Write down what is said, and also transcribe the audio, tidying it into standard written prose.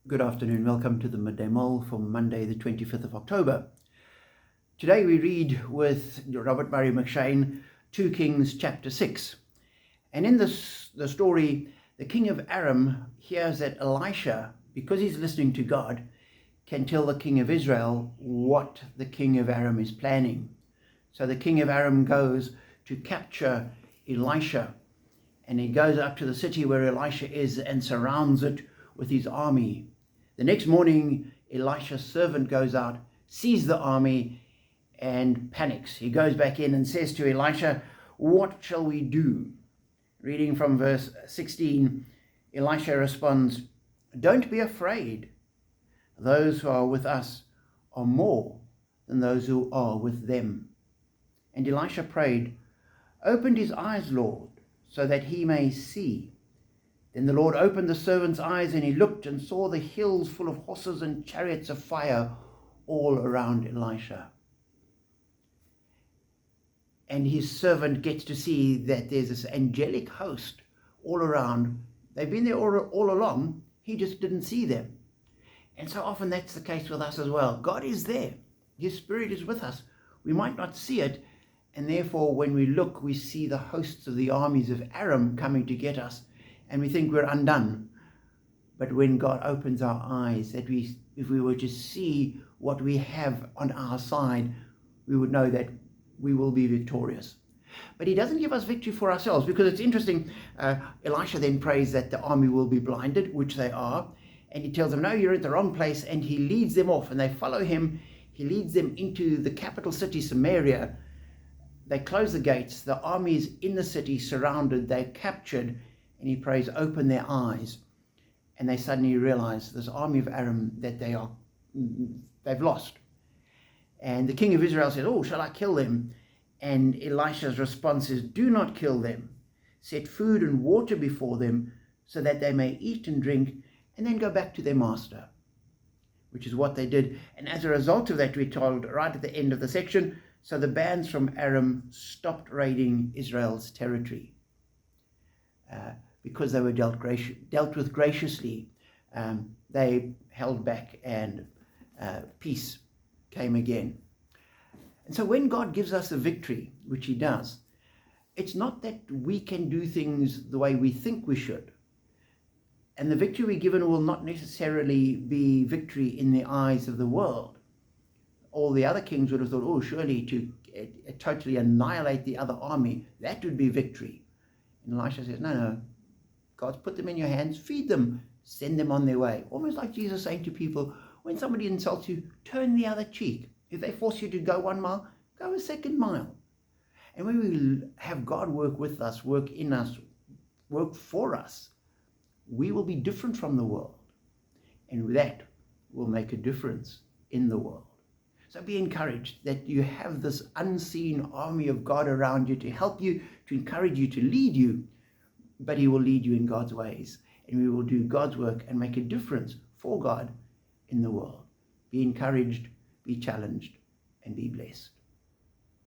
Good afternoon. Welcome to the Midday Mull for Monday, the 25th of October. Today we read with Robert Murray McShane 2 Kings chapter 6. And in the story, the king of Aram hears that Elisha, because he's listening to God, can tell the king of Israel what the king of Aram is planning. So the king of Aram goes to capture Elisha, and he goes up to the city where Elisha is and surrounds it with his army. The next morning, Elisha's servant goes out, sees the army, and panics. He goes back in and says to Elisha, "What shall we do?" Reading from verse 16, Elisha responds, "Don't be afraid. Those who are with us are more than those who are with them." And Elisha prayed, "Open his eyes, Lord, so that he may see." Then the Lord opened the servant's eyes, and he looked and saw the hills full of horses and chariots of fire all around Elisha. And his servant gets to see that there's this angelic host all around. They've been there all along. He just didn't see them. And so often that's the case with us as well. God is there. His Spirit is with us. We might not see it, and therefore when we look, we see the hosts of the armies of Aram coming to get us, and we think we're undone. But when God opens our eyes, if we were to see what we have on our side, we would know that we will be victorious. But he doesn't give us victory for ourselves, because it's interesting. Elisha then prays that the army will be blinded, which they are, and he tells them, "No, you're at the wrong place," and he leads them off, and they follow him. He leads them into the capital city, Samaria. They close the gates. The army is in the city, surrounded. They're captured. And he prays, "Open their eyes." And they suddenly realize this army of Aram that they've lost. And the king of Israel says, "Oh, shall I kill them?" And Elisha's response is, "Do not kill them. Set food and water before them so that they may eat and drink, and then go back to their master," which is what they did. And as a result of that, we're told right at the end of the section, so the bands from Aram stopped raiding Israel's territory. Because they were dealt with graciously, they held back, and peace came again. And so when God gives us a victory, which he does, it's not that we can do things the way we think we should. And the victory we're given will not necessarily be victory in the eyes of the world. All the other kings would have thought, "Oh, surely to totally annihilate the other army, that would be victory." And Elisha says, no, God's put them in your hands, feed them, send them on their way. Almost like Jesus saying to people, when somebody insults you, turn the other cheek. If they force you to go 1 mile, go a 2nd mile. And when we have God work with us, work in us, work for us, we will be different from the world. And that will make a difference in the world. So be encouraged that you have this unseen army of God around you to help you, to encourage you, to lead you. But he will lead you in God's ways, and we will do God's work and make a difference for God in the world. Be encouraged, be challenged, and be blessed.